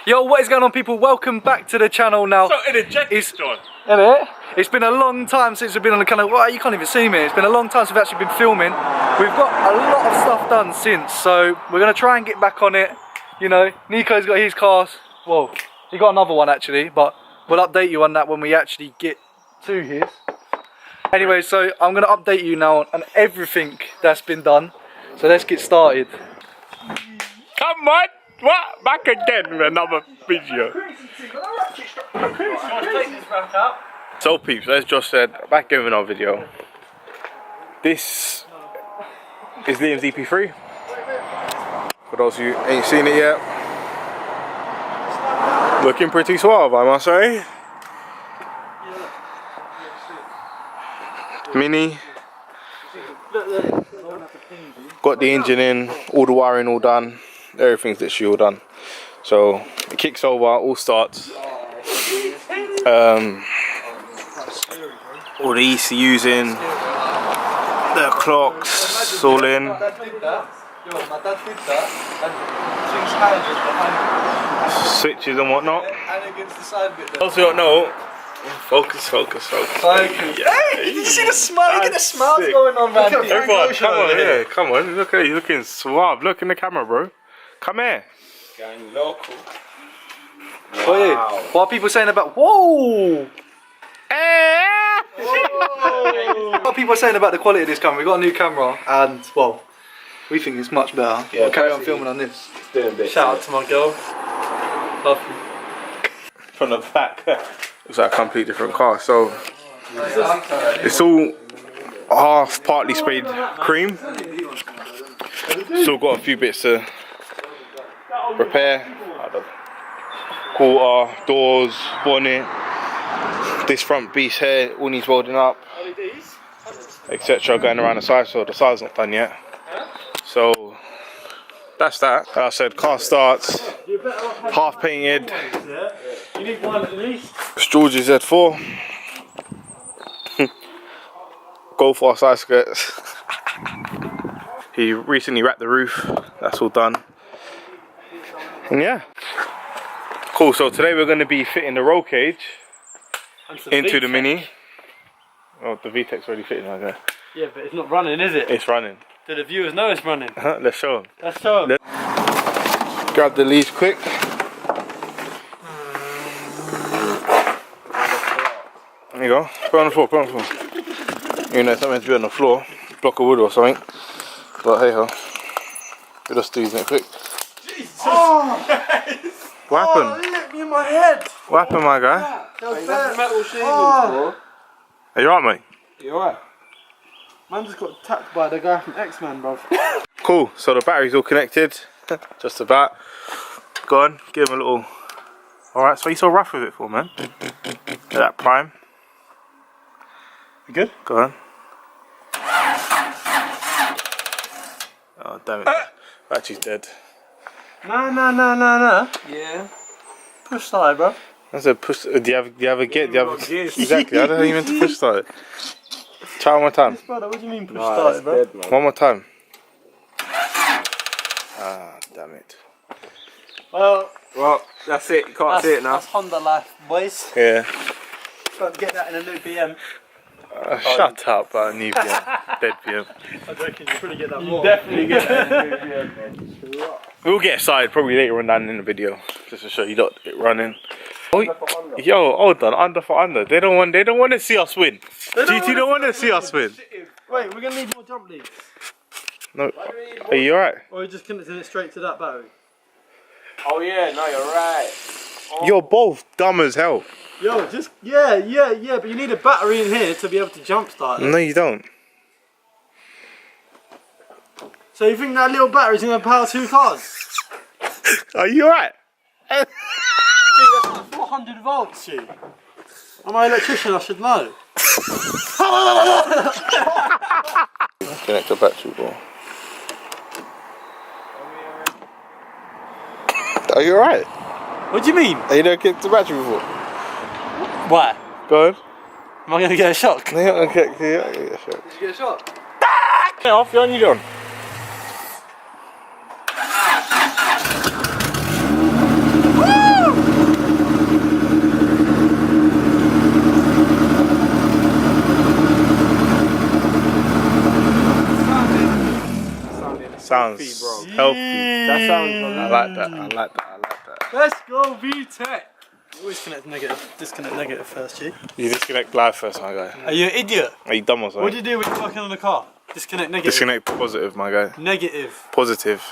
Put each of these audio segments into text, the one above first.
Yo, what is going on, people? Welcome back to the channel now. So energetic, John. Innit? It's been a long time since we've been on the channel. Well, you can't even see me. It's been a long time since we've actually been filming. We've got a lot of stuff done since, so we're going to try and get back on it. You know, Nico's got his cars. Well, he got another one actually, but we'll update you on that when we actually get to his. Anyway, so I'm going to update you now on everything that's been done. So let's get started. Come on, what? Back again with another video. So peeps, as Josh said, back again with another video. This is Liam's EP3. For those who ain't seen it yet. Looking pretty suave, I must say. Mini. Got the engine in, all the wiring all done, everything's literally all done. So it kicks over, all starts. All the ECUs in, the clocks, it's all in. Switches and whatnot. Those who don't know, focus. Hey, did you see the smile? Look at the smiles going on, man. Everyone, come on here. Come on, look at you looking suave. Look in the camera, bro. Come here. Going local. Wow. What are people saying about? Whoa! What are people saying about the quality of this camera? We got a new camera, and well, we think it's much better. Yeah, we'll carry on filming on this. Shout out to my girl. Love you. From the back. It's like a complete different car. So it's all half partly sprayed cream. Still got a few bits to repair. Quarter, doors, bonnet. This front beast here all needs welding up, etc. Going around the side, so the side's not done yet. So that's that. Like I said, car starts, half painted. It's George's Z4. Go for side skirts. He recently wrapped the roof. That's all done. And yeah. Cool, so today we're going to be fitting the roll cage into the Mini. Oh, the VTEC's already fitting like that. Yeah, but it's not running, is it? It's running. Do the viewers know it's running? Let's show them. Let's show them. Grab the leads quick. There you go. Put it on the floor, put it on the floor. Even though it's not meant to be on the floor, block of wood or something. But hey ho. We'll just do it quick. Jesus! Oh! What happened? Oh, it hit me in my head! What happened, my guy? Metal shavings, Are you alright, mate? You alright? Man just got attacked by the guy from X-Men, bro. Cool, so the battery's all connected. Just about. Go on, give him a little. Alright, so you so rough with it for, man? Get that prime. You good? Go on. Oh, damn it. Battery's dead. No. Yeah. Push start, bro. I said push. Do you have a get? Do you have exactly? I don't know you meant to push start. Try one more time. Brother, what do you mean push start, bro? Dead, One more time. Ah, damn it. Well, that's it. You can't see it now. That's Honda life, boys. Yeah. Got to get that in a new BM. Shut up, new BM. Dead BM. I reckon you probably get that more. You definitely get that in a new BM, man. We'll get started probably later on down in the video, just to show you lot it running. Oh, yo, hold on, under for under. They don't want to see us win. GT don't want to see us win. Wait, we're gonna need more jump leads. No, are you alright? Or are we just connecting it straight to that battery? Oh yeah, no, you're right. Oh. You're both dumb as hell. Yo, just yeah, but you need a battery in here to be able to jump start it. No, you don't. So you think that little battery's gonna power 2 cars? Are you alright? Gee, that's like 400 volts, gee. I'm an electrician, I should know. Connect the battery, bro. Are you alright? What do you mean? Are you not connect the battery before? Why? Go on. Am I going to get a shock? No, you're not gonna get a shot. Did you get a shock? Get off, you're on your own. Woo! sounds bro. healthy. That sounds I like that. I like that. I like that. Let's go, VTEC. Always connect negative. Disconnect negative first, G. You disconnect live first, my guy. Are you an idiot? Are you dumb or something? What do you do when you're working on the car? Disconnect negative. Disconnect positive, my guy. Negative. Positive.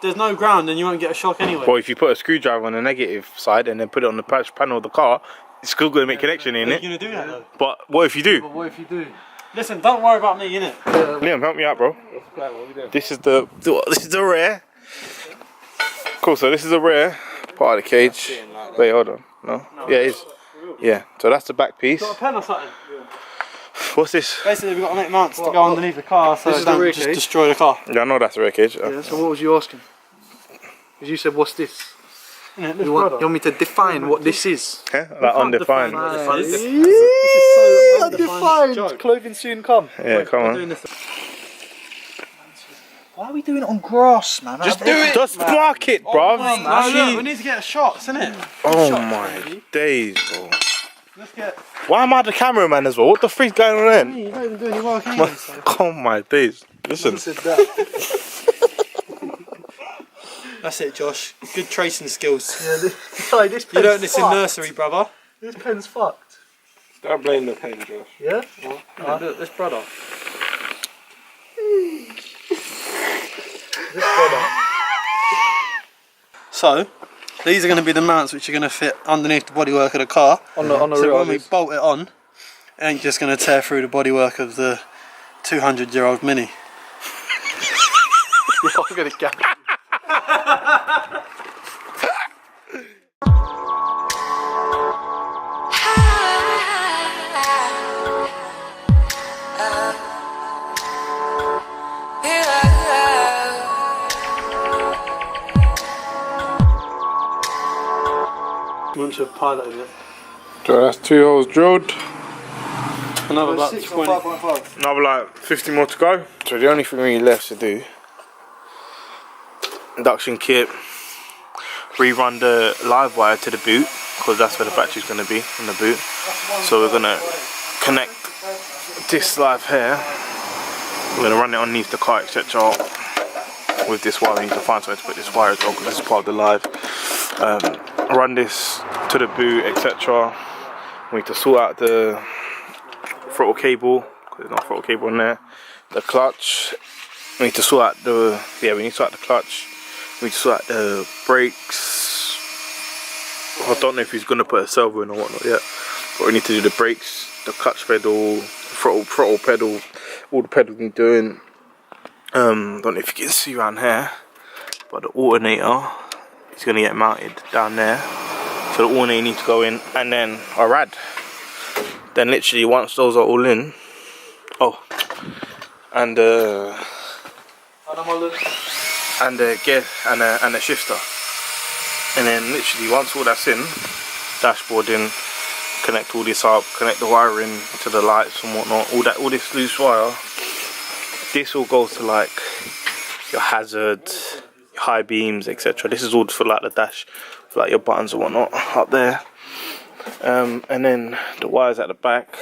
There's no ground, then you won't get a shock anyway. Well, if you put a screwdriver on the negative side and then put it on the patch panel of the car, it's still going to make connection in Are it. you gonna do that though? But what if you do? But what if you do? Listen, don't worry about me, innit? Liam, help me out, bro. This is the rear. Cool. So this is the rear part of the cage. Wait, hold on. No. Yeah, it is. Yeah. So that's the back piece. Got a pen or something? What's this? Basically, we've got to make mounts to go underneath the car so This it is the don't rear just cage? destroy the car. Yeah, I know that's the rear cage. Yeah, so what was you asking? Because you said, what's this? Innit, You want me to define what this is? Yeah, like undefined. This is so Undefined. Clothing soon come. Yeah, come on. doing this. Why are we doing it on grass, man? Just do it. Just mark it, bruv. No, look, we need to get shots, innit? Oh my days, bro. Let's get. Why am I the cameraman as well? What the freak's going on then? You don't even do any work anyway. So. Oh my days. Listen. That's it, Josh. Good tracing skills. Yeah, this You learned this in nursery, brother. This pen's fucked. Don't blame the pen, Josh. Yeah? Look, this brother. So, these are going to be the mounts which are going to fit underneath the bodywork of the car. On the So rear. when we bolt it on, it ain't just going to tear through the bodywork of the 200-year-old Mini. I'm gonna get Once you've piloted it. So that's 2 holes drilled. Another about 20. 5.5. Another like 50 more to go. So the only thing really left to do, induction kit, rerun the live wire to the boot, because that's where the battery's going to be, in the boot. So we're going to connect this live here, we're going to run it underneath the car, etc. With this wire. We need to find somewhere to put this wire as well, because this is part of the live. Run this to the boot, etc. We need to sort out the throttle cable, because there's no throttle cable in there. The clutch, we need to sort out the, we need to sort out the clutch. We need to sort out the brakes. I don't know if he's going to put a servo in or whatnot yet, but we need to do the brakes, the clutch pedal, throttle pedal, all the pedals we're doing. Don't know if you can see around here, but the alternator is going to get mounted down there. So the alternator needs to go in, and then a rad. Then literally once those are all in, and the gear and the shifter, and then literally once all that's in, dashboard in, connect all this up, connect the wiring to the lights and whatnot, all this loose wire. This all goes to like your hazards, your high beams, etc. This is all for like the dash, for like your buttons and whatnot up there. And then the wires at the back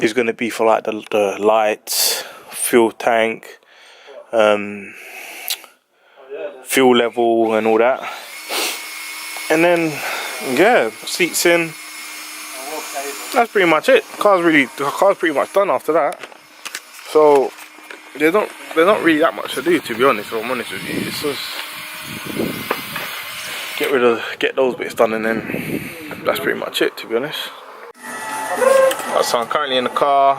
is going to be for like the lights, fuel tank, fuel level and all that. And then yeah, seats in. That's pretty much it. The car's pretty much done after that. So there's not really that much to do, to be honest. If I'm honest with you, it's just get those bits done, and then that's pretty much it, to be honest. So I'm currently in the car.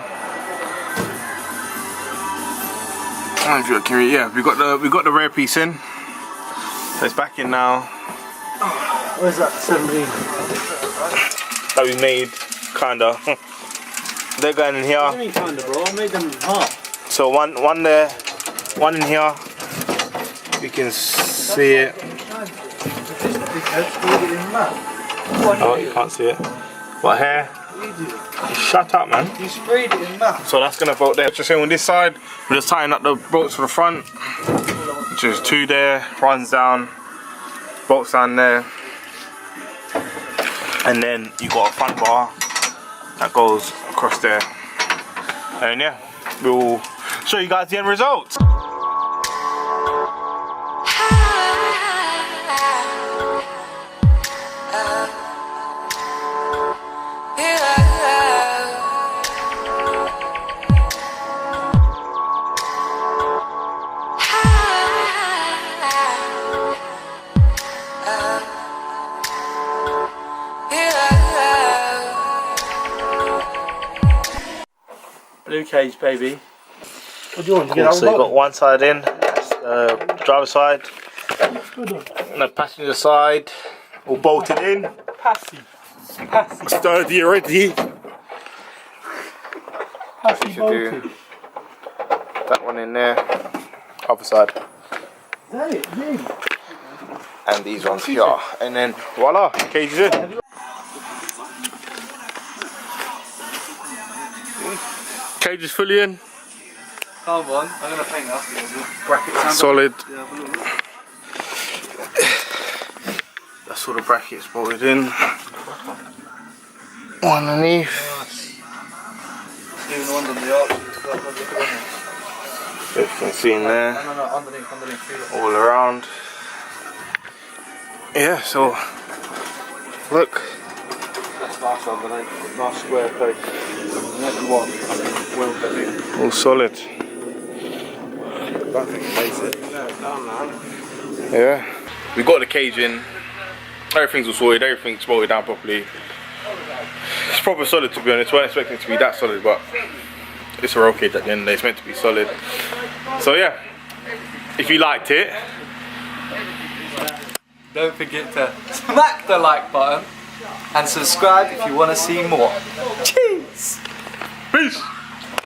I don't know if you can read. Yeah, we got the rear piece in. So it's back in now. Where's that 17? That we made, kinda. They're going in here. What do you mean kinda, bro? I made them in half. So one there, one in here. You can see it. Oh, you can't see it. But here. Shut up, man. You sprayed it in matte. So that's gonna bolt there. Just saying on this side, we're just tying up the bolts for the front. Which is 2 there, runs down, bolts down there. And then you got a front bar that goes across there. And yeah, we'll show you guys the end results. new cage, baby. What do you want to get Cool, out so you got one side in, driver side, and the passenger side, all bolted in. Passy. Sturdy already. Passy You should do that one in there, other side. And these ones here, and then voila, cage is in. Cage is fully in. Come on, I'm gonna paint up brackets. Solid. That's all the brackets bolted in. One underneath. Even the ones on the arch. You can see in there. No, underneath. All around. Yeah, so look. That's nice underneath. Nice square piece. Next one. Well done. All solid. Don't think it makes it. No, man. Yeah. We got the cage in. Everything's all sorted. Everything's bolted down properly. It's proper solid, to be honest. Weren't expecting it to be that solid, but it's a roll cage at the end of the day. It's meant to be solid. So yeah, if you liked it, Don't forget to smack the like button and subscribe if you want to see more. Cheers! peace.